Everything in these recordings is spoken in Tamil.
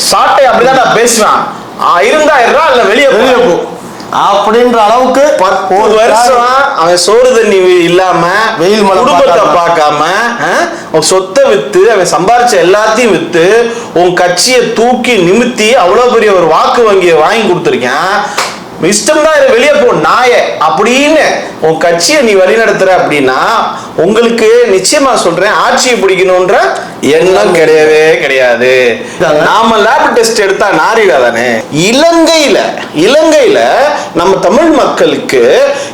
சாட்டை அப்படிதான் நான் பேசுவேன். இருந்தா இல்ல வெளியே போ அப்படின்ற அளவுக்கு 10 வருஷம் அவன் சோறு தண்ணி இல்லாம வெயில் குடும்பத்தை பார்க்காம சொத்தை வித்து அவன் சம்பாரிச்ச எல்லாத்தையும் வித்து உன் கட்சியை தூக்கி நிமித்தி அவ்வளவு பெரிய ஒரு வாக்கு வங்கியை வாங்கி கொடுத்துருக்கேன். இஷ்டம் தான் வெளியே போ நாய அப்படின்னு உன் கட்சியை நீ வழி நடத்துற அப்படின்னா உங்களுக்கு நிச்சயமா சொல்றேன் ஆட்சியை பிடிக்கணும்ன்ற எண்ணம் கிடையவே கிடையாது. நாம லேப் டெஸ்ட் எடுத்தா நாரிடா தானே. இலங்கையில நம்ம தமிழ் மக்களுக்கு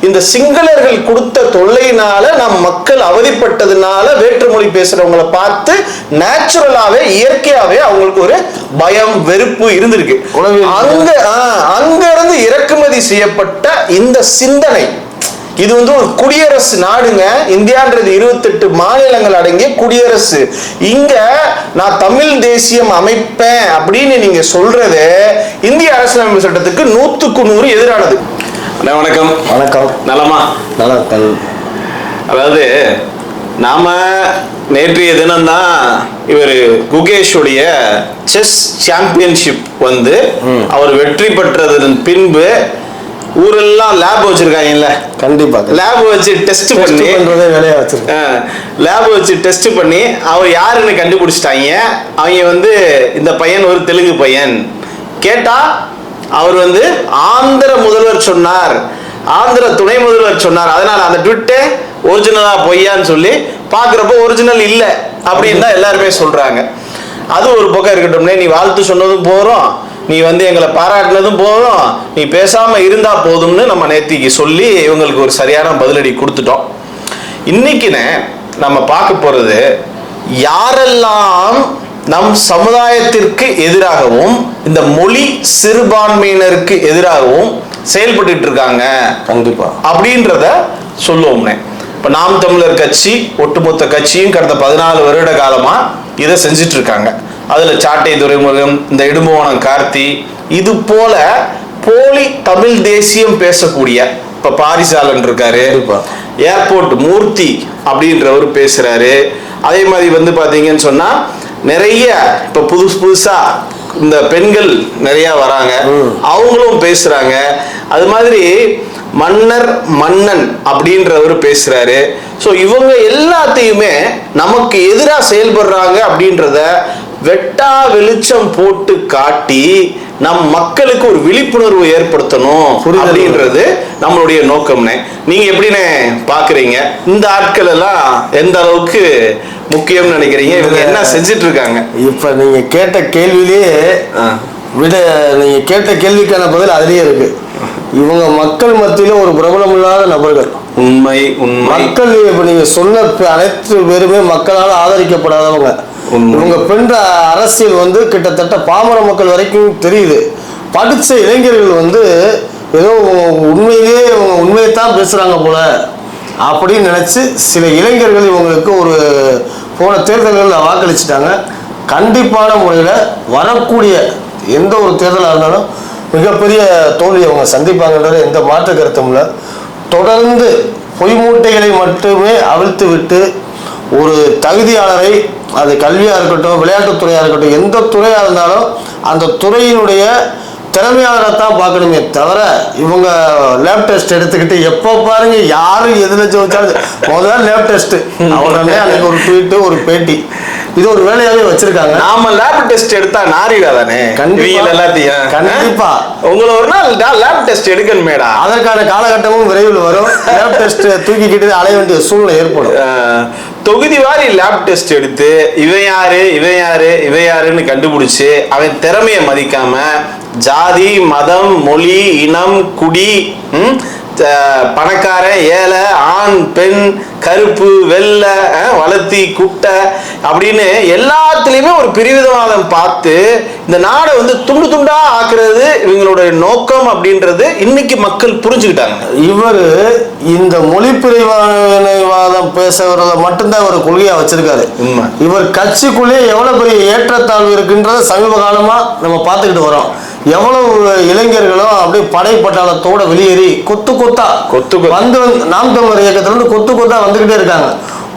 இந்த சிங்களர்கள் கொடுத்த தொல்லையினால நம் மக்கள் அவதிப்பட்டதுனால வேற்றுமொழி பேசுறவங்களை பார்த்து நேச்சுரலாவே இயற்கையாவே அவங்களுக்கு ஒரு பயம் வெறுப்பு இருந்திருக்கு. அங்க இருந்து இறக்குமதி செய்யப்பட்ட இந்த சிந்தனை இது ஒரு குடியரசு நாடுங்க. இந்தியான்றது 28 மாநிலங்கள் அடங்கிய குடியரசு. இங்க நான் தமிழ் தேசியம் அமைப்பேன் அப்படின்னு நீங்க சொல்றது இந்திய அரசியலமைப்பு சட்டத்துக்கு 100க்கு 100 எதிரானது. வணக்கம். வணக்கம். நலமா? நல்லா. அதாவது நாம நேற்றைய தினம்தான் இவர் குகேஷுடைய செஸ் சாம்பியன்ஷிப் அவர் வெற்றி பெற்றதன் பின்பு ஊரெல்லாம் லேப் வச்சிருக்காங்கல்ல. கண்டிப்பா லேப் வச்சு டெஸ்ட் பண்ணி லேப் வச்சு டெஸ்ட் பண்ணி அவர் யாருன்னு கண்டுபிடிச்சிட்டாங்க. அவங்க இந்த பையன் ஒரு தெலுங்கு பையன். கேட்டா அவர் ஆந்திர முதல்வர் சொன்னார், ஆந்திர துணை முதல்வர் சொன்னார். அதனால அந்த ட்விட்டே ஒரிஜினலா பொய்யான்னு சொல்லி பாக்குறப்போ ஒரிஜினல் இல்லை அப்படின்னு தான் எல்லாருமே சொல்றாங்க. அது ஒரு பக்கம் இருக்கட்டும்னே. நீ வாழ்த்து சொன்னதும் போறோம், நீ எங்களை பாராட்டினதும் போதும், நீ பேசாம இருந்தா போதும்னு நம்ம நேத்திக்கு சொல்லி இவங்களுக்கு ஒரு சரியான பதிலடி கொடுத்துட்டோம். இன்னைக்குன்னு நம்ம பார்க்க போறது யாரெல்லாம் நம் சமுதாயத்திற்கு எதிராகவும் இந்த மொழி சிறுபான்மையினருக்கு எதிராகவும் செயல்பட்டு இருக்காங்க கண்டிப்பா அப்படின்றத சொல்லுவோம்னே. இப்ப நாம் தமிழர் கட்சி ஒட்டுமொத்த கட்சியும் கடந்த 14 வருட காலமா இதை செஞ்சிட்டு இருக்காங்க. அதுல சாட்டை துரைமுருகன், இந்த இடும்பவனம் கார்த்தி, இது போல போலி தமிழ் தேசியம் பேசக்கூடிய இப்ப பாரிசாலன் இருக்காரு, ஏர்போர்ட் மூர்த்தி அப்படின்றவர் பேசுறாரு. அதே மாதிரி பாத்தீங்கன்னு சொன்னா நிறைய இப்ப புதுசா இந்த பெண்கள் நிறைய வராங்க, அவங்களும் பேசுறாங்க. அது மாதிரி மன்னன் அப்படின்றவர் பேசுறாரு. ஸோ இவங்க எல்லாத்தையுமே நமக்கு எதிராக செயல்படுறாங்க அப்படின்றத வெட்டா வெளிச்சம் போட்டு காட்டி நம் மக்களுக்கு ஒரு விழிப்புணர்வு ஏற்படுத்தணும் அப்படின்றது நம்மளுடைய நோக்கம்னே. நீங்க எப்படின்னு பாக்குறீங்க? இந்த ஆட்கள் எல்லாம் எந்த அளவுக்கு முக்கியம்னு நினைக்கிறீங்க? இவங்க என்ன செஞ்சிட்டு இருக்காங்க? இப்ப நீங்க கேட்ட கேள்வியிலேயே நீங்க கேட்ட கேள்விக்கான பதில் அதுலயே இருக்கு. இவங்க மக்கள் மத்தியில ஒரு பிரபலம் இல்லாத நபர்கள். உண்மை. மக்கள் இப்ப நீங்க சொன்ன அனைத்து பேருமே மக்களால் ஆதரிக்கப்படாதவங்க. இவங்க பெண்ற அரசியல் கிட்டத்தட்ட பாமர மக்கள் வரைக்கும் தெரியுது. படிச்ச இளைஞர்கள் ஏதோ உண்மையிலேயே இவங்க உண்மையைத்தான் பேசுறாங்க போல அப்படின்னு நினைச்சு சில இளைஞர்கள் இவங்களுக்கு ஒரு போன தேர்தல்களில் வாக்களிச்சுட்டாங்க. கண்டிப்பான முறையில் வரக்கூடிய எந்த ஒரு தேர்தலாக இருந்தாலும் மிகப்பெரிய தோல்வி அவங்க சந்திப்பாங்கன்றது எந்த மாற்று கருத்தும் இல்லை. தொடர்ந்து பொய் மூட்டைகளை மட்டுமே அவிழ்த்து விட்டு ஒரு தகுதியாளரை, அது கல்வியாக இருக்கட்டும், விளையாட்டுத்துறையாக இருக்கட்டும், எந்த துறையாக இருந்தாலும் அந்த துறையினுடைய திறமையாளரை தான் பார்க்கணுமே தவிர இவங்க லேப் டெஸ்ட் எடுத்துக்கிட்டு எப்போ பாருங்க யாரும் எதுல ஜோதிச்சாலும் முதல்ல லேப் டெஸ்ட் அவங்களே அன்னைக்கு ஒரு ட்வீட்டு ஒரு பேட்டி இது ஒரு வேலையாவே வச்சிருக்காங்க. நாம லேப் டெஸ்ட் எடுத்தா நாரிடா தானே. எல்லாத்தையும் கண்டிப்பா உங்களை ஒரு நாள் லேப் டெஸ்ட் எடுக்கணுமேடா. அதற்கான காலகட்டமும் விரைவில் வரும். லேப் டெஸ்ட் தூக்கிக்கிட்டு அலைய வேண்டிய சூழ்நிலை ஏற்படும். தொகுதி வாரி லேப் டெஸ்ட் எடுத்து இவன் யாருன்னு கண்டுபிடிச்சு அவன் திறமையை மதிக்காம ஜாதி, மதம், மொழி, இனம், குடி, பணக்காரன், ஏழை, ஆண், பெண், கருப்பு, வெள்ளை, வளர்த்தி, குட்டை அப்படின்னு எல்லாத்துலயுமே ஒரு பிரிவிதவாதம் பார்த்து இந்த நாடை துண்டு துண்டா ஆக்குறது இவங்களுடைய நோக்கம் அப்படின்றது இன்னைக்கு மக்கள் புரிஞ்சுக்கிட்டாங்க. இவர் இந்த மொழி பிரிவினைவாதம் பேசுறத மட்டும்தான் இவர் கொள்கையா வச்சிருக்காரு. இவர் கட்சிக்குள்ளே எவ்வளவு பெரிய ஏற்றத்தாழ்வு இருக்குன்றத சமீப காலமா நம்ம பார்த்துக்கிட்டு வரோம். எவ்வளவு இளைஞர்களும் அப்படியே படை பட்டாளத்தோட வெளியேறி கொத்து நாம் தமிழர் இயக்கத்துல கொத்தா வந்துகிட்டே இருக்காங்க.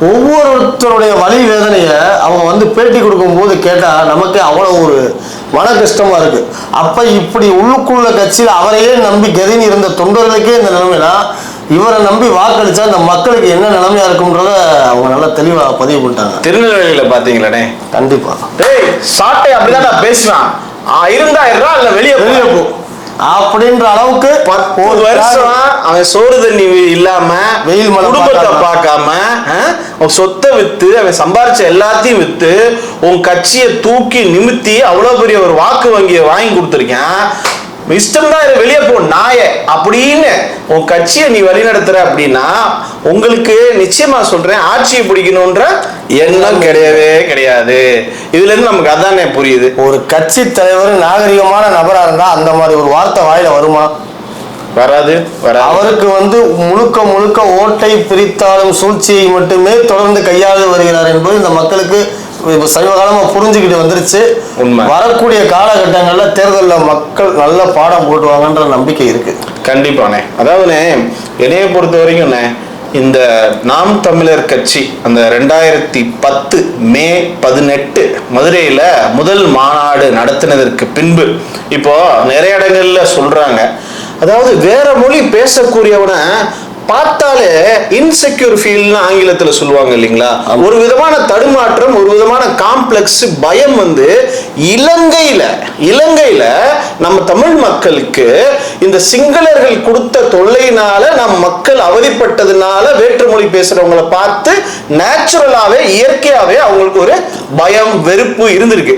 ஒவ்வொருத்தருடைய வலி வேதனைய அவங்க பேட்டி கொடுக்கும் போது கேட்டா நமக்கு அவ்வளவு ஒரு மன கஷ்டமா இருக்கு. அப்ப இப்படி உள்ளுக்குள்ள கட்சியில் அவரையே நம்பி கதின்னு இருந்த தொண்டர்களுக்கே இந்த நிலைமைனா இவரை நம்பி வாக்களிச்சா அந்த மக்களுக்கு என்ன நிலைமையா இருக்கும்ன்றத அவங்க நல்லா தெளிவா பதிவு பண்ணிட்டாங்க. திருநெல்வேலியில பாத்தீங்களானே, கண்டிப்பா டேய் சாட்டை அப்படிதான் நான் பேசுவேன், இருந்தா இல்ல வெளியே போ அப்படின்ற அளவுக்கு 10 வருஷம் அவன் சோறு தண்ணி இல்லாம வெயில் குடும்பத்தை பார்க்காம அவன் சொத்தை வித்து அவன் சம்பாரிச்ச எல்லாத்தையும் வித்து உன் கட்சியை தூக்கி நிமித்தி அவ்வளவு பெரிய ஒரு வாக்கு வங்கியை வாங்கி கொடுத்துருக்கேன். இஷ்டம் தான் வெளியே போ நாய அப்படின்னு உன் கட்சியை நீ வழிநடத்துற அப்படின்னா உங்களுக்கு நிச்சயமா சொல்றேன் ஆட்சியை பிடிக்கணும்ன்ற எண்ணம் கிடையவே கிடையாது. இதுல இருந்து நமக்கு அதானே புரியுது. ஒரு கட்சி தலைவர் நாகரிகமான நபரா இருந்தா அந்த மாதிரி ஒரு வார்த்தை வாயில வருமா? வராது. அவருக்கு முழுக்க முழுக்க ஓட்டை பிரித்தாலும் சூழ்ச்சியை மட்டுமே தொடர்ந்து கையாளு வருகிறார் என்பது இந்த மக்களுக்கு சமீபகாலமா புரிஞ்சுக்கிட்டு வந்துருச்சு. வரக்கூடிய காலகட்டங்கள்ல தேர்தலில் மக்கள் நல்ல பாடம் போட்டுவாங்கன்ற நம்பிக்கை இருக்கு. கண்டிப்பாண்ணே. அதாவதுண்ணே என்னைய பொறுத்த வரைக்கும்ண்ணே இந்த நாம் தமிழர் கட்சி அந்த 2010 மே 18 மதுரையில முதல் மாநாடு நடத்தினதற்கு பின்பு இப்போ நிறைய இடங்கள்ல சொல்றாங்க, அதாவது வேற மொழி பேசக்கூடியவனை பார்த்தாலே இன்செக்யூர் ஃபீல்னு ஆங்கிலத்துல சொல்லுவாங்க இல்லைங்களா, ஒரு விதமான தடுமாற்றம், ஒரு விதமான காம்ப்ளெக்ஸ் பயம் இலங்கையில நம்ம தமிழ் மக்களுக்கு இந்த சிங்களர்கள் கொடுத்த தொல்லையினால நம் மக்கள் அவதிப்பட்டதுனால வேற்றுமொழி பேசுறவங்களை பார்த்து நேச்சுரலாவே இயற்கையாவே அவங்களுக்கு ஒரு பயம் வெறுப்பு இருந்திருக்கு.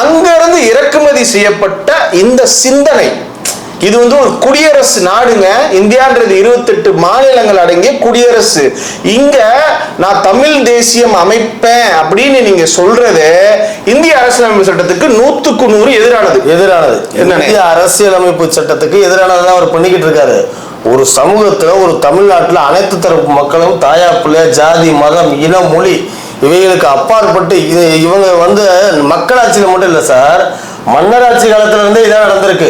அங்க இருந்து இறக்குமதி செய்யப்பட்ட இந்த சிந்தனை இது ஒரு குடியரசு நாடுங்க. இந்தியான்றது 28 மாநிலங்கள் அடங்கிய குடியரசு. இங்க நான் தமிழ் தேசியம் அமைப்பேன் அப்படின்னு நீங்க சொல்றது இந்திய அரசியலமைப்பு சட்டத்துக்கு 100க்கு 100 எதிரானது. இந்திய அரசியலமைப்பு சட்டத்துக்கு எதிரானதான் அவர் பண்ணிக்கிட்டு இருக்காரு. ஒரு சமூகத்துல ஒரு தமிழ்நாட்டுல அனைத்து தரப்பு மக்களும் தாயா பிள்ளை ஜாதி மதம் இனம் மொழி இவைகளுக்கு அப்பாற்பட்டு இவங்க மக்களாட்சியில மட்டும் இல்ல சார், மன்னராட்சி காலத்துல இருந்தே இதான் நடந்திருக்கு.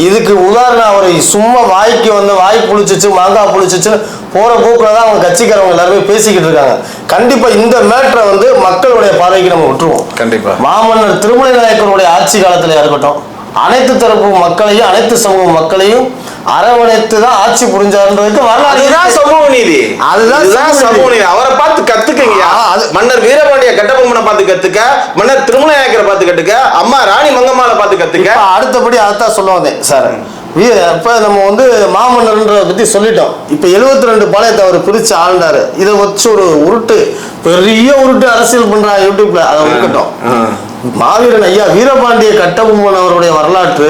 இதுக்கு உதாரணம் அவரை சும்மா வாய் புளிச்சிச்சு மாங்காய் புளிச்சிச்சு போற போக்குலதான் அவங்க கட்சிக்காரவங்க எல்லாருமே பேசிக்கிட்டு இருக்காங்க. கண்டிப்பா இந்த மேட்டரை மக்களுடைய பார்வைக்கு நம்ம விட்டுருவோம். கண்டிப்பா மாமன்னர் திருமலை நாயக்கருடைய ஆட்சி காலத்துல இருக்கட்டும், அனைத்து தரப்பு மக்களையும் அனைத்து சமூக மக்களையும் அரவணைத்து தான் ஆட்சி புரிஞ்சாருன்றதுக்கு அதுதான் சமூக நீதி. அதுதான் சமூக நீதி. அவரை பார்த்து கத்துக்கங்க. மன்னர் வீரபாண்டிய கட்டபொம்மனை பார்த்து கத்துக்க, மன்னர் திருமலை நாயக்கரை பார்த்து கத்துக்க, அம்மா ராணி மங்கம்மாளை பார்த்து கத்துக்க. அடுத்தபடி அதான் சொல்ல வந்தேன் சார். இப்ப நம்ம மாமன்னர்ன்ற பத்தி சொல்லிட்டோம். இப்ப 72 பாளையத்தை அவர் பிரிச்சு ஆழ்ந்தாரு. இதை வச்சு ஒரு பெரிய உருட்டு அரசியல் பண்றாங்க யூடியூப்ல. அதை இருக்கட்டும். மாவீரன் ஐயா வீரபாண்டிய கட்டபொம்மன் அவருடைய வரலாற்று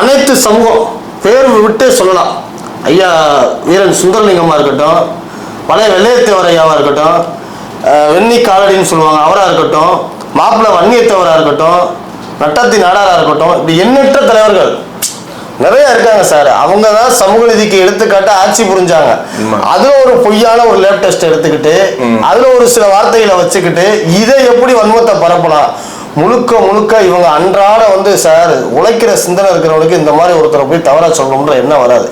அனைத்து சமூகம் பேர் விட்டே சொல்லலாம். ஐயா வீரன் சுந்தரலிங்கமா இருக்கட்டும், பழைய வெள்ளையத்தேவர் ஐயாவா இருக்கட்டும், வெண்ணி காலடின்னு சொல்லுவாங்க அவரா இருக்கட்டும், மாப்பிள்ளை வன்னியத்தேவரா இருக்கட்டும், நட்டத்தி நாடாரா இருக்கட்டும், இப்படி எண்ணற்ற தலைவர்கள் நிறைய இருக்காங்க சார். அவங்க தான் சமூக நீதிக்கு எடுத்துக்காட்டு ஆட்சி புரிஞ்சாங்க. அதுல ஒரு பொய்யான ஒரு லேப் டெஸ்ட் எடுத்துக்கிட்டு அதுல ஒரு சில வார்த்தைகளை வச்சுக்கிட்டு இதை எப்படி வன்மத்தை பரப்பலாம். முழுக்க இவங்க அன்றாட சார் உழைக்கிற சிந்தனை இருக்கிறவங்களுக்கு இந்த மாதிரி ஒருத்தரை போய் தவறா சொல்லணும்ன்ற எண்ணம் வராது.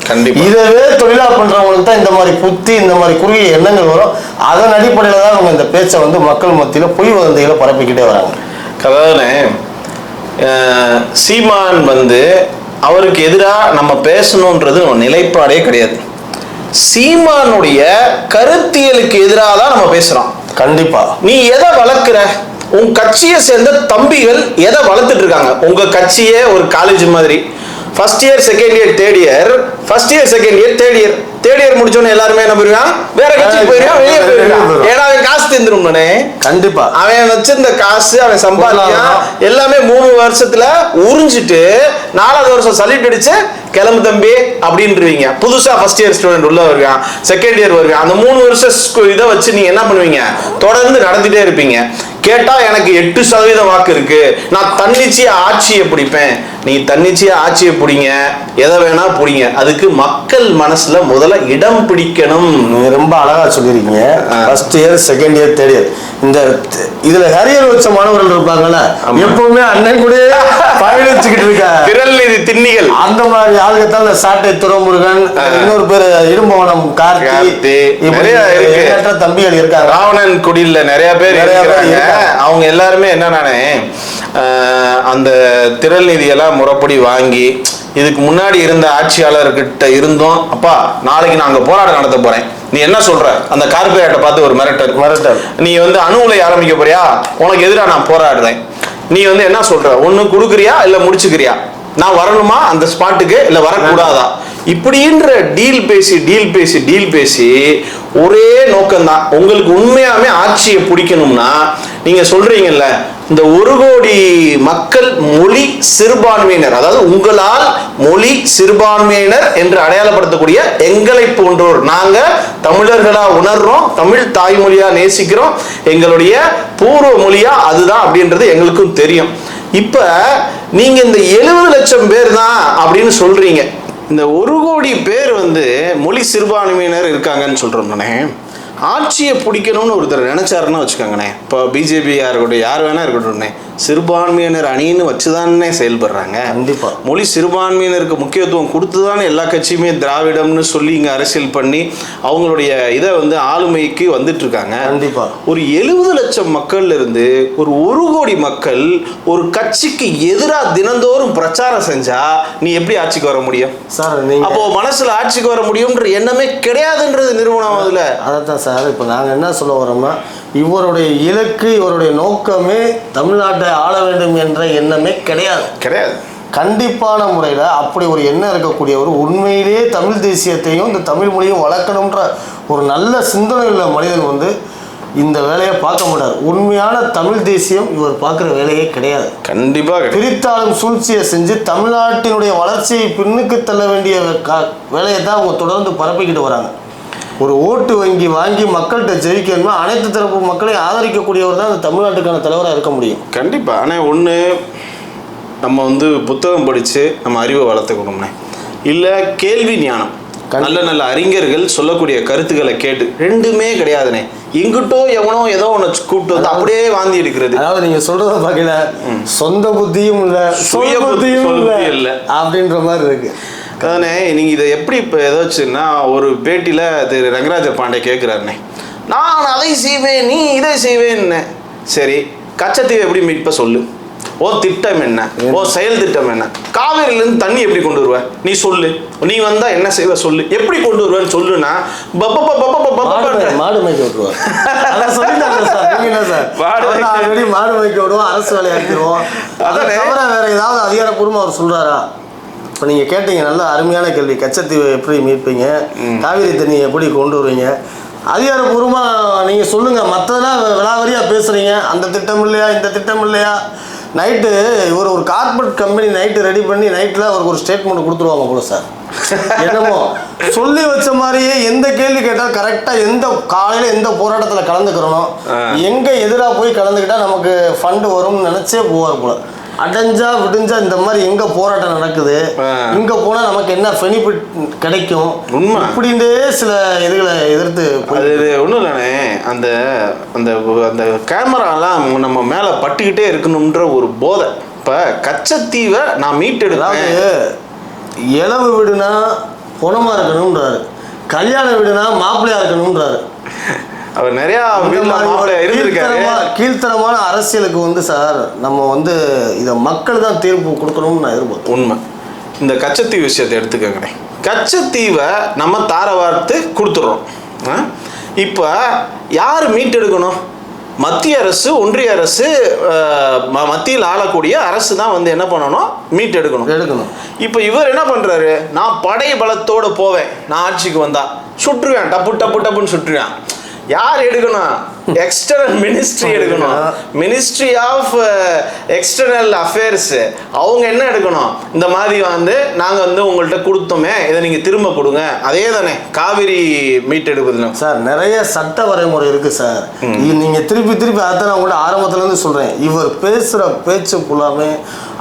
இதவே தொழிலா பண்றவங்களுக்கு தான் இந்த மாதிரி புத்தி இந்த மாதிரி குறுகிய எண்ணங்கள் வரும். அதன் அடிப்படையில தான் அவங்க இந்த பேச்சை மக்கள் மத்தியில பொய் வதந்திகளை பரப்பிக்கிட்டே வராங்க. அதாவது சீமான் அவருக்கு எதிராக நம்ம பேசணுன்றது நிலைப்பாடே கிடையாது. சீமானுடைய கருத்தியலுக்கு எதிராக தான் நம்ம பேசுறோம். கண்டிப்பா நீ எதை வளர்க்கிற, உன் கட்சியை சேர்ந்த தம்பிகள் எதை வளர்த்துட்டு இருக்காங்க. உங்க கட்சியே ஒரு காலேஜ் மாதிரி, first year second year third year, first year second year third year, third year முடிச்சோன்னு எல்லாருமே என்ன போயிருவான், வேற கட்சிக்கு போயிருவான், வெளியே போயிருவான். ஏன்னா அவன் காசு தந்துரும்னே. கண்டிப்பா அவன் வச்சிருந்த காசு அவன் சம்பாதிக்கான் எல்லாமே 3 வருஷத்துல உறிஞ்சிட்டு 4வது வருஷம் சல்யூட் அடிச்சு கிளம்பு தம்பி அப்படின்றீங்க. புதுசா ஃபர்ஸ்ட் இயர் ஸ்டூடெண்ட் உள்ள வருவான், செகண்ட் இயர் வருவான். அந்த 3 வருஷம் இதை வச்சு நீங்க என்ன பண்ணுவீங்க, தொடர்ந்து நடந்துட்டே இருப்பீங்க. கேட்டா எனக்கு 8% வாக்கு இருக்கு, நான் தன்னிச்சையா ஆட்சியை பிடிப்பேன். நீ தன்னிச்சையா ஆட்சியை பிடிங்க, எதை வேணா பிடிங்க, அதுக்கு மக்கள் மனசுல முதல்ல இடம் பிடிக்கணும். நீங்க ரொம்ப அழகா சொல்லிருக்கீங்க. First year second year third year இந்த இதுல ஹரியர் வச்ச மாணவர்கள் இருப்பாங்கல்ல, எப்பவுமே அண்ணன் கூட பயணிச்சுக்கிட்டு இருக்க திரள் நிதி திண்ணிகள் அந்த மாதிரி ஆளுகத்தான் சாட்டை துறைமுருகன், இன்னொரு பேரு இடும்பவனம் கார்த்தி, நிறைய தம்பிகள் இருக்காங்க. ராவணன் குடியில நிறைய பேர் இருக்காங்க. அவங்க எல்லாருமே என்னன்னானே அந்த திரள் நிதியெல்லாம் முறைப்படி வாங்கி இதுக்கு முன்னாடி இருந்த ஆட்சியாளர்கிட்ட இருந்தோம், அப்பா நாளைக்கு நான் அங்கே போராட்டம் நடத்த போறேன், நீ என்ன சொல்ற, அந்த கார்பரேட்டை பார்த்து ஒரு மிரட்டல், நீ வந்து அணு உலை ஆரம்பிக்க போறியா, உனக்கு எதிராக நான் போராடுறேன், நீ வந்து என்ன சொல்ற, ஒண்ணு கொடுக்குறியா இல்ல முடிச்சுக்கிறியா, நான் வரணுமா அந்த ஸ்பாட்டுக்கு இல்ல வரக்கூடாதா, இப்படின்ற டீல் பேசி ஒரே நோக்கம்தான். உங்களுக்கு உண்மையாவே ஆட்சியை பிடிக்கணும்னா நீங்க சொல்றீங்கல்ல, இந்த 1 கோடி மக்கள் மொழி சிறுபான்மையினர், அதாவது உங்களால் மொழி சிறுபான்மையினர் என்று அடையாளப்படுத்தக்கூடிய எங்களை போன்றோர், நாங்க தமிழர்களா உணர்றோம், தமிழ் தாய்மொழியா நேசிக்கிறோம், எங்களுடைய பூர்வ மொழியா அதுதான் அப்படின்றது எங்களுக்கும் தெரியும். இப்ப நீங்க இந்த 70 லட்சம் பேர் தான் அப்படின்னு சொல்றீங்க. இந்த 1 கோடி பேர் வந்து மொழி சிறுபான்மையினர் இருக்காங்கன்னு சொல்றோம்னே, ஆட்சியை பிடிக்கணும்னு ஒருத்தர் நினைச்சாருன்னா வச்சுக்கோங்கண்ணே, இப்போ பிஜேபியா இருக்கட்டும் யார் வேணா இருக்கட்டும்ண்ணே, சிறுபான்மையினர் அணின்னு வச்சுதானே செயல்படுறாங்க. கண்டிப்பா மொழி சிறுபான்மையினருக்கு முக்கியத்துவம் கொடுத்துதானே எல்லா கட்சியுமே திராவிடம்னு சொல்லி இங்க அரசியல் பண்ணி அவங்களுடைய இதை வந்து ஆளுமைக்கு வந்துட்டு இருக்காங்க. கண்டிப்பா ஒரு 70 லட்சம் மக்கள்ல இருந்து ஒரு 1 கோடி மக்கள் ஒரு கட்சிக்கு எதிராக தினந்தோறும் பிரச்சாரம் செஞ்சா நீ எப்படி ஆட்சிக்கு வர முடியும் சார்? அப்போ மனசுல ஆட்சிக்கு வர முடியும்ன்ற எண்ணமே கிடையாதுன்றது நிறுவனம். அதுல அதான் சார் இப்போ நாங்கள் என்ன சொல்ல வரோம்னா, இவருடைய இலக்கு இவருடைய நோக்கமே தமிழ்நாட்டை ஆள வேண்டும் என்ற எண்ணமே கிடையாது. கண்டிப்பான முறையில் அப்படி ஒரு எண்ணம் இருக்கக்கூடியவர் உண்மையிலேயே தமிழ் தேசியத்தையும் இந்த தமிழ் மொழியும் வளர்க்கணுன்ற ஒரு நல்ல சிந்தனை உள்ள மனிதன் வந்து இந்த வேலையை பார்க்க மாட்டார். உண்மையான தமிழ் தேசியம் இவர் பார்க்குற வேலையே கிடையாது. கண்டிப்பாக பிரித்தாளும் சூழ்ச்சியை செஞ்சு தமிழ்நாட்டினுடைய வளர்ச்சியை பின்னுக்கு தள்ள வேண்டிய வேலையை தான் அவங்க தொடர்ந்து பரப்பிக்கிட்டு வராங்க. ஒரு ஓட்டு வங்கி வாங்கி மக்கள்கிட்ட ஜெயிக்கணும்னா அனைத்து தரப்பு மக்களையும் ஆதரிக்கக்கூடியவர் தான் அந்த தமிழ்நாட்டுக்கான தலைவராக இருக்க முடியும். கண்டிப்பாக. ஆனால் ஒன்று, நம்ம வந்து புத்தகம் படித்து நம்ம அறிவை வளர்த்துக்கணும்னே, இல்லை கேள்வி ஞானம், நல்ல நல்ல அறிஞர்கள் சொல்லக்கூடிய கருத்துக்களை கேட்டு, ரெண்டுமே கிடையாதுனே. எங்கிட்டோ எவனோ ஏதோ ஒன்று கூப்பிட்டு வந்து அப்படியே வாந்தி எடுக்கிறது. அதாவது நீங்கள் சொல்கிறத பார்க்கல, சொந்த புத்தியும் இல்லை சுய புத்தியும் இல்லை அப்படின்ற மாதிரி இருக்கு. அதானே, நீங்கள் இதை எப்படி இப்போ ஏதாச்சுன்னா ஒரு பேட்டியில் திரு ரங்கராஜ பாண்டே கேட்குறாருண்ணே, நான் அதை செய்வேன் நீ இதை செய்வேன்னு. சரி, கச்சத்தீவை எப்படி மீட்ப சொல்லு, ஓ திட்டம் என்ன, ஓ செயல் திட்டம் என்ன, காவேரியிலேருந்து தண்ணி எப்படி கொண்டு வருவ நீ சொல்லு, நீ வந்தா என்ன செய்வ சொல்லு, எப்படி கொண்டு வருவேன்னு சொல்லுன்னா மாடு மேய்க்க விட்டுருவோம். மாடு மேய்க்க விடுவோம், அரசு வேலையை ஆக்கிடுவோம். அதை தவிர வேற ஏதாவது அதிகாரப்பூர்வமாக அவர் சொல்றாரா? இப்போ நீங்கள் கேட்டீங்க, நல்ல அருமையான கேள்வி. கச்சத்தீவை எப்படி மீட்பீங்க, காவிரி தண்ணியை எப்படி கொண்டு வருவீங்க, அதிகாரப்பூர்வமாக நீங்கள் சொல்லுங்கள். மற்றதெல்லாம் விலாவரியாக பேசுகிறீங்க, அந்த திட்டம் இல்லையா இந்த திட்டம் இல்லையா. நைட்டு இவர் ஒரு கார்பரேட் கம்பெனி நைட்டு ரெடி பண்ணி நைட்டில் அவருக்கு ஒரு ஸ்டேட்மெண்ட் கொடுத்துருவாங்க போல சார். என்னமோ சொல்லி வச்ச மாதிரியே எந்த கேள்வி கேட்டால் கரெக்டாக எந்த காலையில் எந்த போராட்டத்தில் கலந்துக்கிறனோ, எங்கே எதிராக போய் கலந்துக்கிட்டால் நமக்கு ஃபண்டு வரும்னு நினச்சே போவார் போல. அடைஞ்சா விடிஞ்சா இந்த மாதிரி எங்க போராட்டம் நடக்குது, இங்க போனா நமக்கு என்ன பெனிஃபிட் கிடைக்கும், உண்மை இப்படின்றே சில இதுகளை எதிர்த்து. அது ஒன்றும் இல்லைண்ணே, அந்த அந்த அந்த கேமராலாம் நம்ம மேலே பட்டுக்கிட்டே இருக்கணும்ன்ற ஒரு போதை. இப்போ கச்சத்தீவை நான் மீட்டெடுக்கலாம். இளவு வீடுனா பொணமா இருக்கணும்ன்றாரு, கல்யாண வீடுனா மாப்பிள்ளையா இருக்கணும்ன்றாரு. அவர் நிறையா கீழ்த்தரமான அரசியலுக்கு வந்து சார் நம்ம வந்து இதை மக்கள் தான் தீர்ப்பு கொடுக்கணும்னு நான் எதிர்பார்த்தேன். உண்மை. இந்த கச்சத்தீவு விஷயத்தை எடுத்துக்கங்கண்ணே, கச்சத்தீவை நம்ம தார வார்த்து கொடுத்துட்றோம். இப்போ யார் மீட்டெடுக்கணும்? மத்திய அரசு, ஒன்றிய அரசு, மத்தியில் ஆளக்கூடிய அரசு தான் வந்து என்ன பண்ணணும், எடுக்கணும். இப்போ இவர் என்ன பண்றாரு, நான் படை பலத்தோடு போவேன், நான் ஆட்சிக்கு வந்தா சுற்றுவேன், டப்புன்னு சுற்றுவேன். யார் எடுக்கணும்? எக்ஸ்டர்னல் மினிஸ்ட்ரி எடுக்கணும். மினிஸ்ட்ரி ஆஃப் எக்ஸ்டர்னல் அஃபேர்ஸ் அவங்க என்ன எடுக்கணும், இந்த மாதிரி வந்து நாங்கள் வந்து உங்கள்கிட்ட கொடுத்தோமே இதை நீங்கள் திரும்ப கொடுங்க. அதே தானே காவிரி மீட் எடுப்பதுல சார் நிறைய சட்ட வரைமுறை இருக்குது சார். நீங்கள் திருப்பி அதை நான் உங்கள்கிட்ட ஆரம்பத்துலேருந்து சொல்கிறேன். இவர் பேசுகிற பேச்சு ஃபுல்லாமே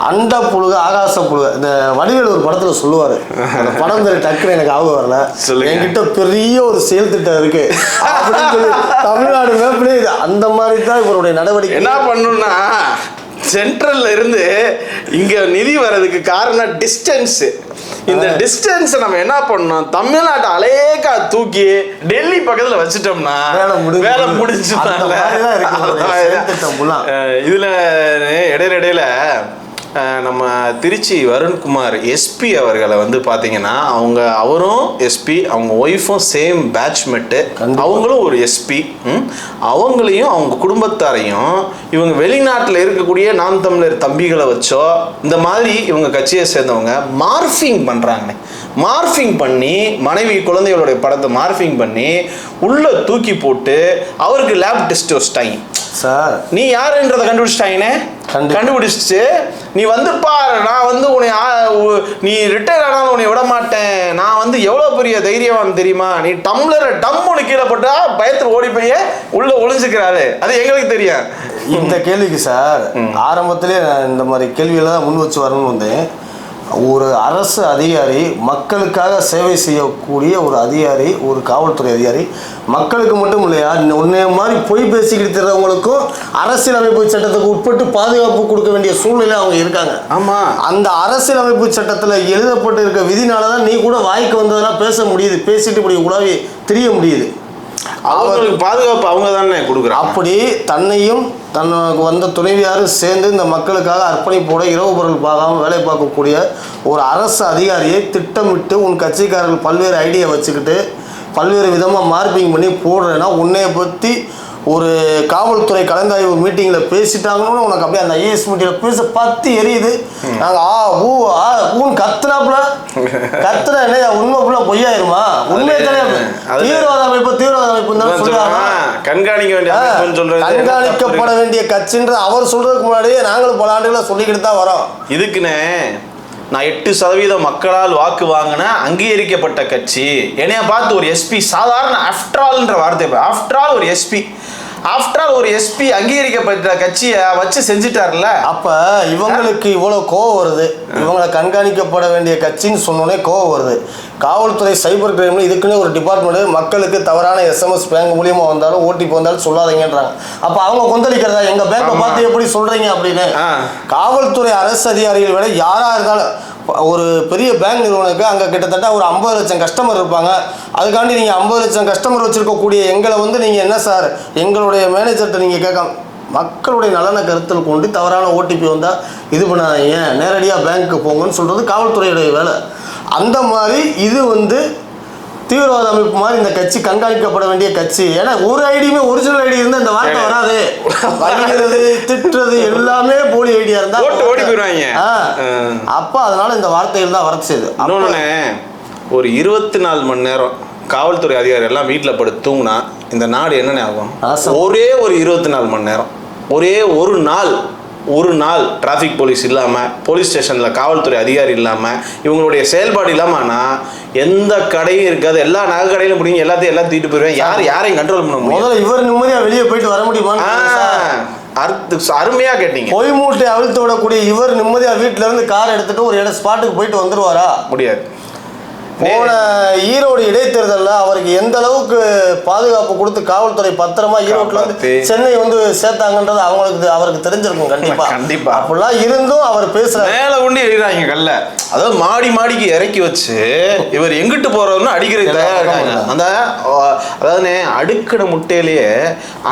அண்ட புழுக ஆகாச புழுக. இந்த வடிவேல் ஒரு படத்தில் சொல்லுவார், அந்த படம் டக்குன்னு எனக்கு ஆக வரல, என்கிட்ட பெரிய ஒரு செயல் திட்டம் இருக்கு அப்படின்னு சொல்லி தமிழ்நாடு மேப்லேயே அந்த மாதிரி தான் இவருடைய நடவடிக்கை. என்ன பண்ணணும்னா, சென்ட்ரல்ல இருந்து இங்க நிதி வர்றதுக்கு காரணம் டிஸ்டன்ஸ். இந்த டிஸ்டன்ஸ் நம்ம என்ன பண்ணோம், தமிழ்நாட்டை அலேக்கா தூக்கி டெல்லி பக்கத்துல வச்சுட்டோம்னா வேலை முடிஞ்சு. இதுல இடையில நம்ம திருச்சி வருண்குமார் எஸ்பி அவர்களை வந்து பார்த்தீங்கன்னா அவரும் எஸ்பி, அவங்க ஒய்ஃபும் சேம் பேட்ச்மெட்டு, அவங்களும் ஒரு எஸ்பி. அவங்களையும் அவங்க குடும்பத்தாரையும் இவங்க வெளிநாட்டில் இருக்கக்கூடிய நாம் தமிழர் தம்பிகளை வச்சோ இந்த மாதிரி இவங்க கட்சியை சேர்ந்தவங்க மார்ஃபிங் பண்ணுறாங்க. மார்ஃபிங் பண்ணி மனைவி குழந்தைகளுடைய படத்தை மார்ஃபிங் பண்ணி உள்ள தூக்கி போட்டு அவருக்கு லேப் டெஸ்ட் வச்சிட்டாங்க. சார் நீ யாருன்றதை கண்டுபிடிச்சிட்டாங்கன்னே, கண்டுபிடிச்சிட்டு நீ வந்து பாரு, நான் வந்து உன்னை நீ ரிட்டையர் ஆனாலும் உன்னை விட மாட்டேன், நான் வந்து எவ்வளோ பெரிய தைரியவான் தெரியுமா, நீ டம்ளரை டம்முன்னு கீழே போட்டா பயத்தில் ஓடி போய் உள்ள ஒளிஞ்சுக்கிறாரு, அது எங்களுக்கு தெரியும். இந்த கேள்விக்கு சார் ஆரம்பத்திலே இந்த மாதிரி கேள்வியெல்லாம் தான் முன் வச்சு வரணும்னு வந்தேன். ஒரு அரசு அதிகாரி, மக்களுக்காக சேவை செய்யக்கூடிய ஒரு அதிகாரி, ஒரு காவல்துறை அதிகாரி, மக்களுக்கு மட்டும் இல்லையா, ஒன்னே மாதிரி பொய் பேசிக்கிட்டு தர்றவங்களுக்கும் அரசியலமைப்பு சட்டத்துக்கு உட்பட்டு பாதுகாப்பு கொடுக்க வேண்டிய சூழ்நிலை அவங்க இருக்காங்க. ஆமாம், அந்த அரசியலமைப்பு சட்டத்தில் எழுதப்பட்டு இருக்க விதினால தான் நீ கூட வாய்க்கு வந்ததெல்லாம் பேச முடியுது, பேசிட்டு இப்படி உலகி தெரிய முடியுது. அவங்களுக்கு பாதுகாப்பு அவங்க தானே கொடுக்குறாங்க. அப்படி தன்னையும் தனக்கு வந்த துணைவியாரும் சேர்ந்து இந்த மக்களுக்காக அர்ப்பணிப்போட இரவு பொருள் பார்க்காம வேலை பார்க்கக்கூடிய ஒரு அரசு அதிகாரியை திட்டமிட்டு உன் கட்சிக்காரர்கள் பல்வேறு ஐடியா வச்சுக்கிட்டு பல்வேறு விதமாக மார்பிங் பண்ணி போடுறேன்னா உன்னைய பற்றி ஒரு காவல்துறை கலந்தாய்வு மீட்டிங்கில் பேசிட்டாங்கன்னு உனக்கு அப்படியே அந்த ஐஏஎஸ் மீட்டிங்கில் பேச பத்தி எரியுது. நாங்கள் ஊன் கத்துறாப்புல கத்துற என்ன உண்மை ஃபுல்லாக பொய்யாயிருமா? உண்மை கிடையாது. தீவிரவாத அமைப்பு சொல்லுவாங்க, கண்காணிக்கப்பட வேண்டிய கட்சின்ற அவர் சொல்றதுக்கு முன்னாடியே நாங்களும் பல ஆண்டுகளை சொல்லிக்கிட்டு தான் வரோம். இதுக்குன்னு நான் 8% மக்களால் வாக்கு வாங்கின அங்கீகரிக்கப்பட்ட கட்சி என்னைய பார்த்து ஒரு எஸ்பி சாதாரண ஆஃப்டரால்ன்ற வார்த்தை, ஆஃப்டரால் ஒரு எஸ்பி அங்கீகரிக்கப்பட்ட கட்சியை வச்சு செஞ்சுட்டார்ல. அப்ப இவங்களுக்கு இவ்வளவு கோவம் வருது, இவங்களை கண்காணிக்கப்பட வேண்டிய கட்சின்னு சொன்னோன்னே கோவம் வருது. காவல்துறை சைபர் கிரைம்ல இதுக்குன்னே ஒரு டிபார்ட்மெண்ட், மக்களுக்கு தவறான SMS பேங்க் மூலியமா வந்தாலும் ஓடிபி வந்தாலும் சொல்லாதீங்கன்றாங்க. அப்ப அவங்க கொந்தளிக்கிறதா எங்க பேங்கை பார்த்து எப்படி சொல்றீங்க அப்படின்னு. காவல்துறை அரசு அதிகாரிகள் விட யாரா இருந்தாலும் ஒரு பெரிய பேங்க் நிறுவனத்துக்கு அங்கே கிட்டத்தட்ட ஒரு 50 லட்சம் கஸ்டமர் இருப்பாங்க. அதுக்காண்டி நீங்கள் 50 லட்சம் கஸ்டமர் வச்சுருக்கக்கூடிய எங்களை வந்து நீங்கள் என்ன சார் எங்களுடைய மேனேஜர்கிட்ட நீங்கள் கேட்காம மக்களுடைய நலனை கருத்தில் கொண்டு தவறான ஓடிபி வந்தால் இது பண்ணாதீங்க, நேரடியாக பேங்க்கு போங்கன்னு சொல்கிறது காவல்துறையுடைய வேலை. அந்த மாதிரி இது வந்து தீவிரவாத அமைப்பு மாதிரி இந்த கட்சி கண்காணிக்கப்பட வேண்டிய கட்சி. ஏன்னா ஒரு ஐடியுமே ஒரிஜினல் ஐடி இருந்தால் இந்த வார்த்தை வராது. வலிக்கிறது திட்டுறது எல்லாமே போலி ஐடியா இருந்தால் ஓடி போயிடுவாங்க. அப்போ அதனால இந்த வார்த்தைகள் தான் வரச்சது. இன்னொன்று, ஒரு 24 மணி நேரம் காவல்துறை அதிகாரி எல்லாம் வீட்டில் படுத்து தூங்கினா இந்த நாடு என்னென்ன ஆகும்? ஒரே ஒரு 24 மணி நேரம், ஒரே ஒரு நாள் டிராஃபிக் போலீஸ் இல்லாமல், போலீஸ் ஸ்டேஷனில் காவல்துறை அதிகாரி இல்லாமல், இவங்களுடைய செயல்பாடு இல்லாமல்னா எந்த கடையும் இருக்காது. எல்லா நகை கடையிலும் முடியும், எல்லாத்தையும் தூக்கிட்டு போயிடுவேன். யாரையும் கண்ட்ரோல் பண்ண முடியும்? முதல்ல இவர் நிம்மதியாக வெளியே போயிட்டு வர முடியுமா? அருமையா கேட்டீங்க. பொய் மூட்டை அவிழ்த்து விடக்கூடிய இவர் நிம்மதியாக வீட்டில இருந்து கார் எடுத்துட்டு ஒரு ஸ்பாட்டுக்கு போயிட்டு வந்துருவாரா? முடியாது. போன ஈரோடு இடைத்தேர்தலில் அவருக்கு எந்த அளவுக்கு பாதுகாப்பு கொடுத்து காவல்துறை பத்திரமா ஈரோட்ல இருந்து சென்னை வந்து சேர்த்தாங்கன்றது அவருக்கு தெரிஞ்சிருக்கும். கண்டிப்பா அப்படிலாம் இருந்தும் அவர் பேசுற மேல கொண்டு எறிகிறாங்க கல்ல, அதாவது மாடிக்கு இறக்கி வச்சு இவர் எங்கிட்டு போறவர்னு அடிக்கிறது தயாராங்க. அந்த அதாவது அடுக்கிற முட்டையிலேயே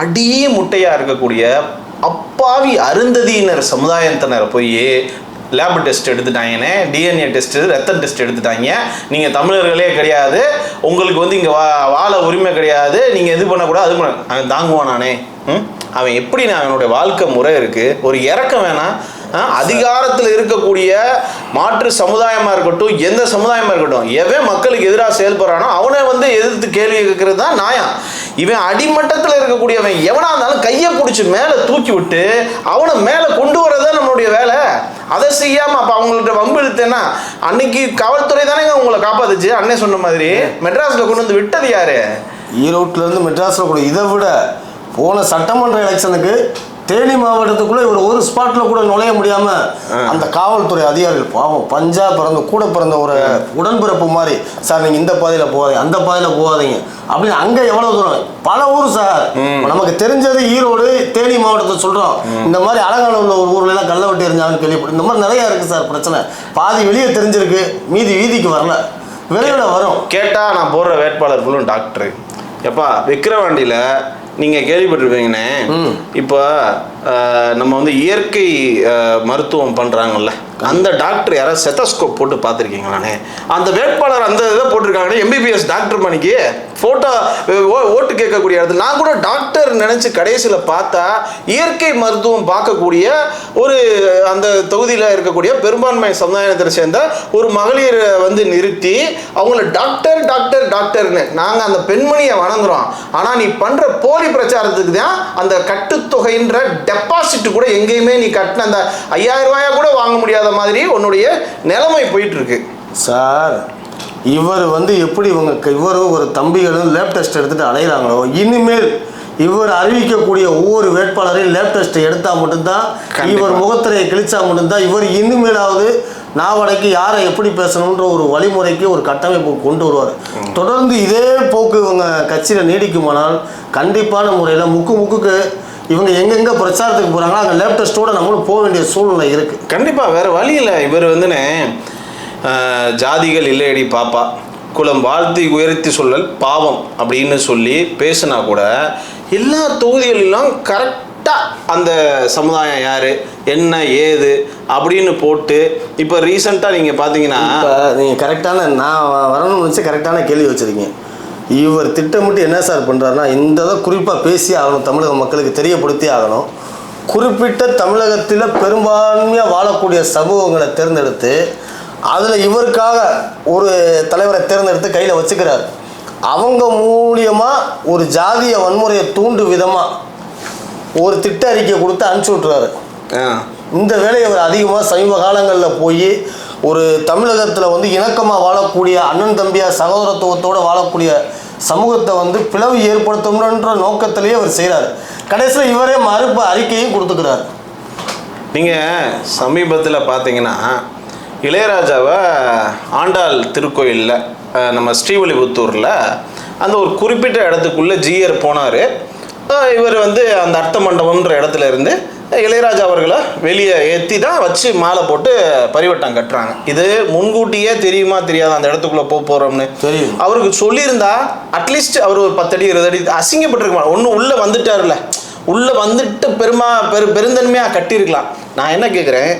அடியே முட்டையா இருக்கக்கூடிய அப்பாவி அருந்ததியினர் சமுதாயத்தினர் போய் லேப் டெஸ்ட் எடுத்துட்டாங்கன்னு, டிஎன்ஏ டெஸ்ட், ரத்த டெஸ்ட் எடுத்துட்டாங்க. நீங்கள் தமிழர்களே கிடையாது, உங்களுக்கு வந்து இங்கே வாழ உரிமை கிடையாது, நீங்கள் இது பண்ணக்கூடாது, அது பண்ண அவன் தாங்குவான். நானே அவன் எப்படி அவனுடைய வாழ்க்கை முறை இருக்குது, ஒரு இறக்கம் வேணாம். அதிகாரத்தில் இருக்கக்கூடிய மாற்று சமுதாயமாக இருக்கட்டும், எந்த சமுதாயமாக இருக்கட்டும், எவன் மக்களுக்கு எதிராக செயல்படுறானோ அவனை வந்து எதிர்த்து கேள்வி கேட்கறது தான் நியாயம். இவன் அடிமட்டத்தில் இருக்கக்கூடியவன் எவனா இருந்தாலும் கையை பிடிச்சி மேலே தூக்கி விட்டு அவனை மேலே கொண்டு வரதான் நம்மளுடைய வேலை. அதை செய்யாமல் அப்போ அவங்கள்ட்ட வம்பு இழுத்தேன்னா அன்னைக்கு காவல்துறை தானே உங்களை காப்பாத்துச்சு. அண்ணே சொன்ன மாதிரி மெட்ராஸில் கொண்டு வந்து விட்டது யாரு? ஈரோட்டிலேருந்து மெட்ராஸில் கூட. இதை விட போன சட்டமன்ற எலெக்ஷனுக்கு தேனி மாவட்டத்துக்குள்ள இவர் ஒரு ஸ்பாட்ல கூட நுழைய முடியாம அந்த காவல்துறை அதிகாரிகள் பாவம் பஞ்சா கூட பிறந்த ஒரு உடன்பிறப்பு மாதிரி, சார் நீங்க இந்த பாதையில போகாதீங்க, அந்த பாதையில போகாதீங்க அப்படின்னு. அங்க எவ்வளவு தூரம் பல ஊர் சார், நமக்கு தெரிஞ்சது ஈரோடு தேனி மாவட்டத்தை சொல்றோம். இந்த மாதிரி அலங்கால உள்ள ஒரு ஊர்ல எல்லாம் கள்ள வெட்டி எறிஞ்சாங்கன்னு கேள்விப்படும். இந்த மாதிரி நிறைய இருக்கு சார் பிரச்சனை. பாதி வெளியே தெரிஞ்சிருக்கு, மீதி வீதிக்கு வரல, விரைவில் வரும். கேட்டா நான் போடுற வேட்பாளர் ஃபுல்லும் டாக்டர். எப்பா விக்கிரவாண்டியில நீங்க கேள்விப்பட்டிருப்பீங்கண்ணே, இப்போ நம்ம வந்து இயற்கை மருத்துவம் பண்றாங்கல்ல, அந்த டாக்டர் யாராவது செத்தஸ்கோப் போட்டு பார்த்துருக்கீங்களாண்ணே? அந்த வேட்பாளர் அந்த இதை போட்டிருக்காங்கண்ணே, எம்பிபிஎஸ் டாக்டர் மணிக்கு ஃபோட்டோ ஓட்டு கேட்கக்கூடிய இடத்துல. நான் கூட டாக்டர் நினச்சி கடைசியில் பார்த்தா இயற்கை மருத்துவம் பார்க்கக்கூடிய ஒரு அந்த தொகுதியில் இருக்கக்கூடிய பெரும்பான்மை சமுதாயத்தை சேர்ந்த ஒரு மகளிர் வந்து நிறுத்தி அவங்கள டாக்டர் டாக்டர் டாக்டர்னு நாங்கள் அந்த பெண்மணியை வணங்குறோம். ஆனால் நீ பண்ணுற போலி பிரச்சாரத்துக்கு தான் அந்த கட்டுத்தொகைன்ற டெபாசிட் கூட எங்கேயுமே நீ கட்டின அந்த 5000 ரூபாயா கூட வாங்க முடியாத மாதிரி உன்னுடைய நிலைமை போயிட்டு இருக்கு சார். இவர் வந்து எப்படி இவரும் ஒரு தம்பிகளும் லேப் டெஸ்ட் எடுத்துட்டு அலைகிறாங்களோ, இனிமேல் இவர் அறிவிக்கக்கூடிய ஒவ்வொரு வேட்பாளரையும் லேப் டெஸ்ட் எடுத்தால் மட்டும்தான், இவர் முகத்திரையை கிழிச்சா மட்டும்தான் இவர் இனிமேலாவது நாவடைக்கு யாரை எப்படி பேசணுன்ற ஒரு வழிமுறைக்கு ஒரு கட்டமைப்பு கொண்டு வருவார். தொடர்ந்து இதே போக்கு இவங்க கட்சியில் நீடிக்குமானால் கண்டிப்பான முறையில் முக்குக்கு இவங்க எங்கெங்க பிரச்சாரத்துக்கு போகிறாங்களோ அங்கே லேப் டெஸ்ட்டோட நம்மளும் போக வேண்டிய சூழ்நிலை இருக்குது. கண்டிப்பாக வேறு வழி இல்லை. இவர் வந்துன்னு ஜாதிகள் இல்லையடி பாப்பா, குலம் வாழ்த்தி உயர்த்தி சொல்லல் பாவம் அப்படின்னு சொல்லி பேசினா கூட எல்லா தொகுதிகளிலும் கரெக்டாக அந்த சமுதாயம் யார் என்ன ஏது அப்படின்னு போட்டு இப்போ ரீசெண்டாக நீங்கள் பார்த்தீங்கன்னா நீங்கள் கரெக்டான நான் வரணும்னு வச்சு கரெக்டான கேள்வி வச்சுருக்கீங்க. இவர் திட்டமிட்டு என்ன சார் பண்ணுறாருன்னா, இந்த இதை குறிப்பாக பேசி ஆகணும், தமிழக மக்களுக்கு தெரியப்படுத்தி ஆகணும். குறிப்பிட்ட தமிழகத்தில் பெரும்பான்மையாக வாழக்கூடிய சமூகங்களை தேர்ந்தெடுத்து அதில் இவருக்காக ஒரு தலைவரை தேர்ந்தெடுத்து கையில் வச்சுக்கிறார். அவங்க மூலியமாக ஒரு ஜாதிய வன்முறையை தூண்டு விதமாக ஒரு திட்ட அறிக்கை கொடுத்து அனுப்பிச்சி விட்றாரு. இந்த வேலையை அவர் அதிகமாக சமீப காலங்களில் போய் ஒரு தமிழகத்தில் வந்து இணக்கமாக வாழக்கூடிய அண்ணன் தம்பியாக சகோதரத்துவத்தோடு வாழக்கூடிய சமூகத்தை வந்து பிளவு ஏற்படுத்தணுன்ற நோக்கத்திலேயே அவர் செய்கிறார். கடைசியில் இவரே மறுப்பு அறிக்கையும் கொடுத்துக்கிறார். நீங்கள் சமீபத்தில் பார்த்தீங்கன்னா இளையராஜாவை ஆண்டாள் திருக்கோயிலில் நம்ம ஸ்ரீவில்லிபுத்தூரில் அந்த ஒரு குறிப்பிட்ட இடத்துக்குள்ளே ஜிஆர் போனார். இவர் வந்து அந்த அர்த்த மண்டபம்ன்ற இடத்துல இருந்து இளையராஜா அவர்களை வெளியே ஏற்றி தான் வச்சு மாலை போட்டு பரிவட்டம் கட்டுறாங்க. இது முன்கூட்டியே தெரியுமா தெரியாத அந்த இடத்துக்குள்ளே போகிறோம்னு தெரியும். அவருக்கு சொல்லியிருந்தா அட்லீஸ்ட் அவர் ஒரு 10 அடி 20 அடி அசிங்கப்பட்டிருக்க ஒன்று உள்ளே வந்துட்டார்ல, உள்ளே வந்துட்டு பெருந்தன்மையாக கட்டியிருக்கலாம். நான் என்ன கேட்குறேன்,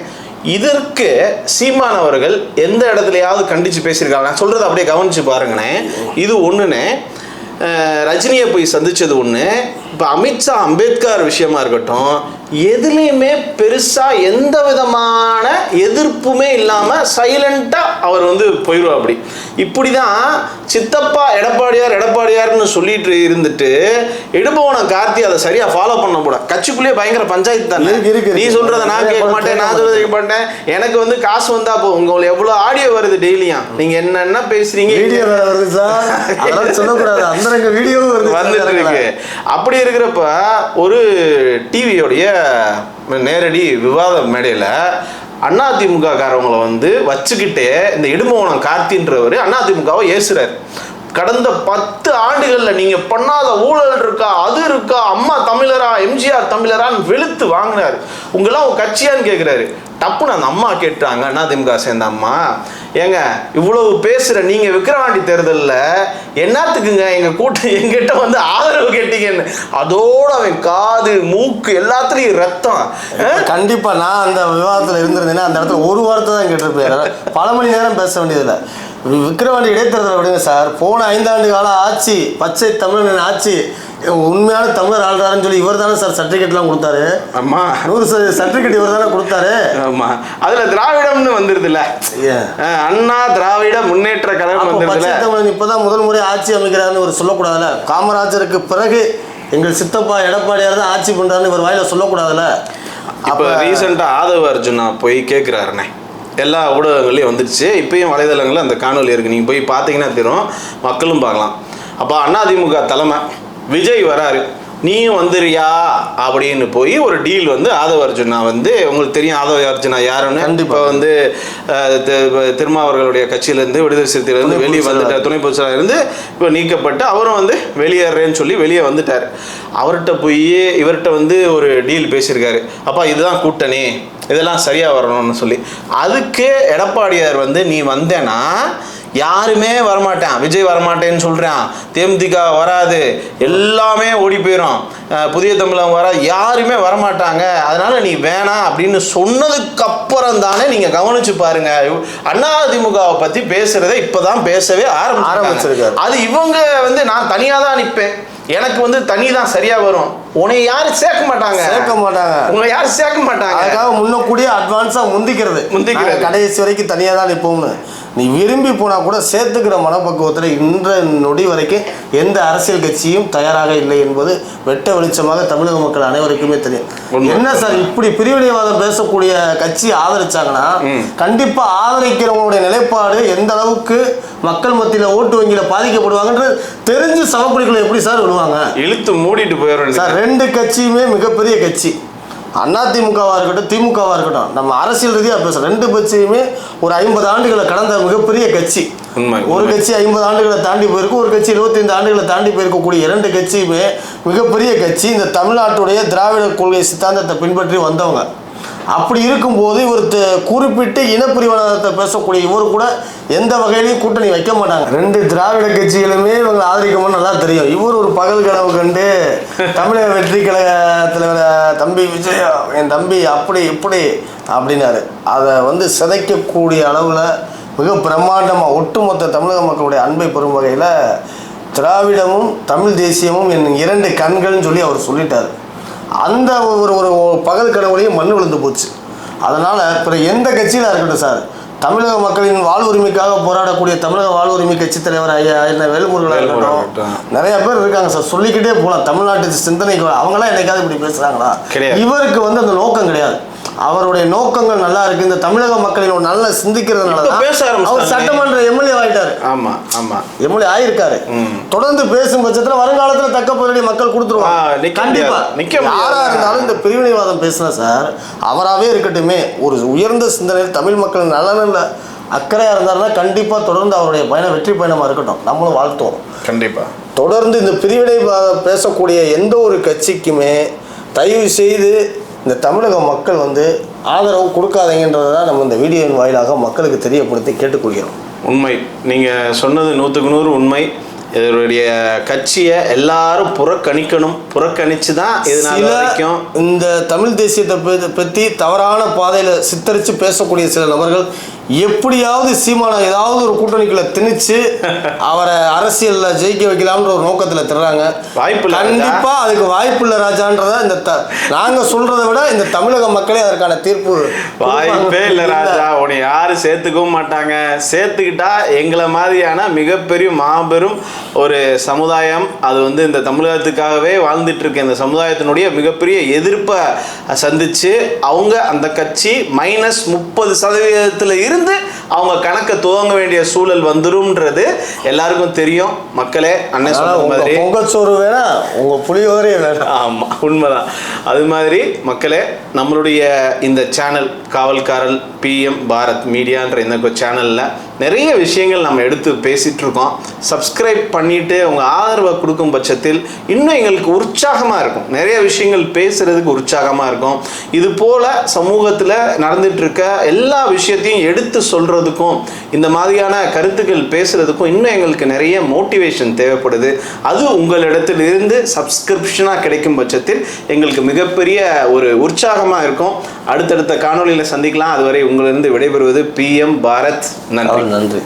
இதற்கு சீமானவர்கள் எந்த இடத்துலையாவது கண்டித்து பேசியிருக்காங்க? நான் சொல்கிறத அப்படியே கவனித்து பாருங்கண்ணே. இது ஒன்றுண்ணே, ரஜினியை போய் சந்தித்தது ஒன்று. இப்போ அமித்ஷா அம்பேத்கர் விஷயமா இருக்கட்டும், எதுலேயுமே பெருசாக எந்த விதமான எதிர்ப்புமே இல்லாமல் சைலண்ட்டாக அவர் வந்து போயிடுவா. அப்படி இப்படி தான் சித்தப்பா எடப்பாடியார்னு சொல்லிட்டு இருந்துட்டு இடுபவனம் கார்த்தி அதை சரியாக ஃபாலோ பண்ண கூட கட்சிக்குள்ளேயே பயங்கர பஞ்சாயத்து தானே. நீ சொல்கிறத நான் கேட்க மாட்டேன், நான் சொல்கிறத கேட்க மாட்டேன், எனக்கு வந்து காசு வந்தா போ. உங்களுக்கு எவ்வளோ ஆடியோ வருது டெய்லியும், நீங்கள் என்னென்ன பேசுறீங்க சொல்லக்கூடாது, அந்த வீடியோ வந்துட்டு இருக்கு. அப்படி இருக்கிறப்ப ஒரு டிவியோடைய நேரடி விவாத மேடையில் அதிமுக காரவங்களை வந்து வச்சுக்கிட்டே இந்த இடும்பவனம் கார்த்தின்றவர் அதிமுகவை ஏசுறாரு. கடந்த 10 ஆண்டுகளில் நீங்கள் பண்ணாத ஊழல் இருக்கா, அது இருக்கா, அம்மா தமிழரா, எம்ஜிஆர் தமிழரான்னு வெளுத்து வாங்கினார். உங்களாம் உங்க கட்சியான்னு கேட்குறாரு. டப்புன்னு அந்த அம்மா கேட்டாங்க, அதிமுக சேர்ந்த அம்மா, ஏங்க இவ்வளவு பேசுகிற நீங்கள் விக்கிரவாண்டி தேர்தலில் என்னத்துக்குங்க எங்கிட்ட வந்து ஆதரவு கேட்டீங்கன்னு. அதோடு அவன் காது மூக்கு எல்லாத்துலேயும் ரத்தம். கண்டிப்பாக நான் அந்த விவாதத்தில் இருந்திருந்தேன்னா அந்த இடத்துல ஒரு வாரத்தை தான் கேட்டிருப்பேன், பல மணி நேரம் பேச வேண்டியதில்லை. விக்கிரவாண்டி இடைத்தேர்தலை விடுங்க சார், போன 5 ஆண்டு கால ஆட்சி, பச்சை தமிழன் ஆட்சி, உண்மையான தமிழர் ஆள்றாருன்னு சொல்லி இவர் தானே சார் சர்டிஃபிகேட்லாம் கொடுத்தாரு. ஆமா, 100 சர்டிஃபிகேட் இவர் தானே கொடுத்தாரு. ஆமா, அதுல திராவிடம்னு வந்துருதுல்ல, அண்ணா திராவிட முன்னேற்ற கழகம் வந்துருதுல. பச்சை தமிழன் இப்பதான் முதல் முறை ஆட்சி அமைக்கிறாருன்னு இவர் சொல்லக்கூடாதுல்ல. காமராஜருக்கு பிறகு எங்கள் சித்தப்பா எடப்பாடியார் தான் ஆட்சி பண்றாருன்னு இவர் வாயில சொல்லக்கூடாதுல்ல. அப்போ ரீசெண்டாக ஆதவ அர்ஜுனா போய் கேட்குறாருண்ணே, எல்லா ஊடகங்களையும் வந்துடுச்சு, இப்பயும் வலைதளங்களில் அந்த காணொலி இருக்குது, நீங்கள் போய் பார்த்தீங்கன்னா தெரியும், மக்களும் பார்க்கலாம். அப்போ அதிமுக தலைமை விஜய் வராரு, நீயும் வந்துறியா அப்படின்னு போய் ஒரு டீல் வந்து ஆதவ அர்ஜுனா வந்து, உங்களுக்கு தெரியும் ஆதவ அர்ஜுனா யாருன்னு. இப்போ வந்து திருமாவர்களுடைய கட்சியிலேருந்து விடுதலை சிறுத்தையிலேருந்து வெளியே வந்துட்டார், துணை பொதுச் செயலாளர் இருந்து இப்போ நீக்கப்பட்டு அவரும் வந்து வெளியேறேன்னு சொல்லி வெளியே வந்துட்டார். அவர்கிட்ட போய் இவர்கிட்ட வந்து ஒரு டீல் பேசியிருக்காரு, அப்பா இதுதான் கூட்டணி, இதெல்லாம் சரியாக வரணும்னு சொல்லி. அதுக்கு எடப்பாடியார் வந்து நீ வந்தேன்னா யாருமே வரமாட்டான், விஜய் வரமாட்டேன்னு சொல்கிறான், தேமுதிக வராது, எல்லாமே ஓடி போயிடும், புதிய தமிழகம் வர யாருமே வரமாட்டாங்க, அதனால நீ வேணாம் அப்படின்னு சொன்னதுக்கு அப்புறம் தானே நீங்கள் கவனிச்சு பாருங்க அதிமுகவை பற்றி பேசுறதை இப்போதான் பேசவே ஆரம்பிச்சிருக்காரு. அது இவங்க வந்து நான் தனியாக தான் நிற்பேன், எனக்கு வந்து தனி தான் சரியா வரும், உன்னை யாரும் சேர்க்க மாட்டாங்க உங்களை யாரும் சேர்க்க மாட்டாங்க. அதுக்காக முன்னக்கூடிய அட்வான்ஸா முந்திக்கிறது கடைசி வரைக்கும் தனியா தான் நிற்போம்னு. நீ விரும்பி போனா கூட சேர்த்துக்கிற மனப்பக்குவத்தில் இன்ற நொடி வரைக்கும் எந்த அரசியல் கட்சியும் தயாராக இல்லை என்பது வெட்ட வெளிச்சமாக தமிழக மக்கள் அனைவருக்குமே தெரியும். என்ன சார் இப்படி பிரிவினைவாதம் பேசக்கூடிய கட்சி ஆதரிச்சாங்கன்னா கண்டிப்பா ஆதரிக்கிறவங்களுடைய நிலைப்பாடு எந்த அளவுக்கு மக்கள் மத்தியில் ஓட்டு வங்கியில பாதிக்கப்படுவாங்கன்றது தெரிஞ்சு சவக்குழிகளை எப்படி சார் விடுவாங்க, இழுத்து மூடிட்டு போயிடும் சார். ரெண்டு கட்சியுமே மிகப்பெரிய கட்சி, அதிமுகவாக இருக்கட்டும் திமுகவாக இருக்கட்டும், நம்ம அரசியல் ரீதியாக பேசுகிறோம். ரெண்டு கட்சியுமே ஒரு 50 ஆண்டுகளை கடந்த மிகப்பெரிய கட்சி. ஒரு கட்சி 50 ஆண்டுகளை தாண்டி போயிருக்கு, ஒரு கட்சி 25 ஆண்டுகளை தாண்டி போயிருக்கக்கூடிய இரண்டு கட்சியுமே மிகப்பெரிய கட்சி. இந்த தமிழ்நாட்டுடைய திராவிட கொள்கை சித்தாந்தத்தை பின்பற்றி வந்தவங்க. அப்படி இருக்கும்போது இவர் குறிப்பிட்டு இனப்பிரிவினத்தை பேசக்கூடிய இவர் கூட எந்த வகையிலையும் கூட்டணி வைக்க மாட்டாங்க. ரெண்டு திராவிட கட்சிகளுமே இவங்களை ஆதரிக்கணும்னு நல்லா தெரியும். இவர் ஒரு பகல் கனவு கண்டு தமிழக வெற்றி கழக தலைவர் தம்பி விஜய் என் தம்பி அப்படி இப்படி அப்படின்னாரு. அதை வந்து சிதைக்கக்கூடிய அளவில் மிக பிரம்மாண்டமாக ஒட்டுமொத்த தமிழக மக்களுடைய அன்பை பெறும் வகையில் திராவிடமும் தமிழ் தேசியமும் என் இரண்டு கண்கள்னு சொல்லி அவர் சொல்லிட்டார். அந்த ஒரு ஒரு பகல் கனவுலையும் மண் விழுந்து போச்சு. அதனால் இப்போ எந்த கட்சியில் இருக்கட்டும் சார், தமிழக மக்களின் வாழ்வுரிமைக்காக போராடக்கூடிய தமிழக வாழ்வுரிமை கட்சி தலைவர் ஐயா என்ன வேலுமுருகனாக இருக்கட்டும், நிறைய பேர் இருக்காங்க சார், சொல்லிக்கிட்டே போகலாம். தமிழ்நாட்டு சிந்தனைக்கு அவங்களாம் என்னைக்காவது இப்படி பேசுகிறாங்களா? இவருக்கு வந்து அந்த நோக்கம் கிடையாது. அவருடைய நோக்கங்கள் நல்லா இருக்கு, இந்த தமிழக மக்களின் நல்ல சிந்திக்கிறதுனால அவர் சட்டமன்ற எம்எல்ஏ ஆயிட்டாரு. ஆமா ஆமா எம்எல்ஏ ஆயிருக்காரு. தொடர்ந்து பேசும் பட்சத்தில் வருங்காலத்தில் தக்க பதிலடி மக்கள் கொடுத்துருவாங்க. கண்டிப்பா யாரா இருந்தாலும் இந்த பிரிவினைவாதம் பேசுனா சார் அவராகவே இருக்கட்டுமே, ஒரு உயர்ந்த சிந்தனையில் தமிழ் மக்கள் நலனில் அக்கறையாக இருந்தாருன்னா கண்டிப்பாக தொடர்ந்து அவருடைய பயணம் வெற்றி பயணமாக இருக்கட்டும், நம்மளும் வாழ்த்துவோம். கண்டிப்பாக தொடர்ந்து இந்த பிரிவினைவாதம் பேசக்கூடிய எந்த ஒரு கட்சிக்குமே தயவு செய்து இந்த தமிழக மக்கள் வந்து ஆதரவு கொடுக்காதீங்கன்றதை தான் நம்ம இந்த வீடியோவின் வாயிலாக மக்களுக்கு தெரியப்படுத்தி கேட்டுக்கொள்கிறோம். உண்மை, நீங்கள் சொன்னது 100க்கு 100 உண்மை. இதனுடைய கட்சியை எல்லாரும் புறக்கணிச்சு தான் வரைக்கும் இந்த தமிழ் தேசியத்தை பற்றி தவறான பாதையில் சித்தரித்து பேசக்கூடிய சில நபர்கள் எப்படியாவது சீமான ஏதாவது ஒரு கூட்டணிக்குள்ள திணிச்சு அவரை அரசியலில் ஜெயிக்க வைக்கலாம்ன்ற ஒரு நோக்கத்தில் திடுறாங்க. வாய்ப்பு கண்டிப்பா அதுக்கு வாய்ப்பு இல்லை ராஜான்றத இந்த நாங்க சொல்றதை விட இந்த தமிழக மக்களே அதற்கான தீர்ப்பு வாய்ப்பே இல்லை ராஜா. உன்னை யாரும் சேர்த்துக்கவும் மாட்டாங்க, சேர்த்துக்கிட்டா எங்களை மாதிரியான மிகப்பெரிய மாபெரும் ஒரு சமுதாயம், அது வந்து இந்த தமிழகத்துக்காகவே வாழ்ந்துட்டு இருக்க இந்த சமுதாயத்தினுடைய மிகப்பெரிய எதிர்ப்பை சந்திச்சு அவங்க அந்த கட்சி -30% இருந்து அவங்க கணக்க துவங்க வேண்டிய சூழல் வந்துரும்ன்றது எல்லாருக்கும் தெரியும். மக்களே, அண்ணன் சொன்ன மாதிரி பொங்கச்சோறு வேணா உங்க புளியோதரை வேணாம். ஆமா, உண்மைதான். அது மாதிரி மக்களே, நம்மளுடைய இந்த சேனல் காவல்காரல் PM பாரத் மீடியான்ற இந்த சேனல்ல நிறைய விஷயங்கள் நம்ம எடுத்து பேசிட்டு இருக்கோம். சப்ஸ்கிரைப் பண்ணிட்டு உங்க ஆதரவை கொடுக்கும் பட்சத்தில் இன்னும் எங்களுக்கு உற்சாகமா இருக்கும், நிறைய விஷயங்கள் பேசுறதுக்கு உற்சாகமா இருக்கும். இது போல சமூகத்துல நடந்துட்டு இருக்க எல்லா விஷயத்தையும் எடுத்து சொல்றதுக்கும் இந்த மாதிரியான கருத்துக்கள் பேசுறதுக்கும் இன்னும் எங்களுக்கு நிறைய மோட்டிவேஷன் தேவைப்படுது. அது உங்களிடத்தில் இருந்து சப்ஸ்கிரிப்ஷனா கிடைக்கும் பட்சத்தில் எங்களுக்கு மிகப்பெரிய ஒரு உற்சாகமா இருக்கும். அடுத்தடுத்த காணொளியில சந்திக்கலாம். அதுவரை உங்களிருந்து விடைபெறுவது PM பாரத். நன்றி.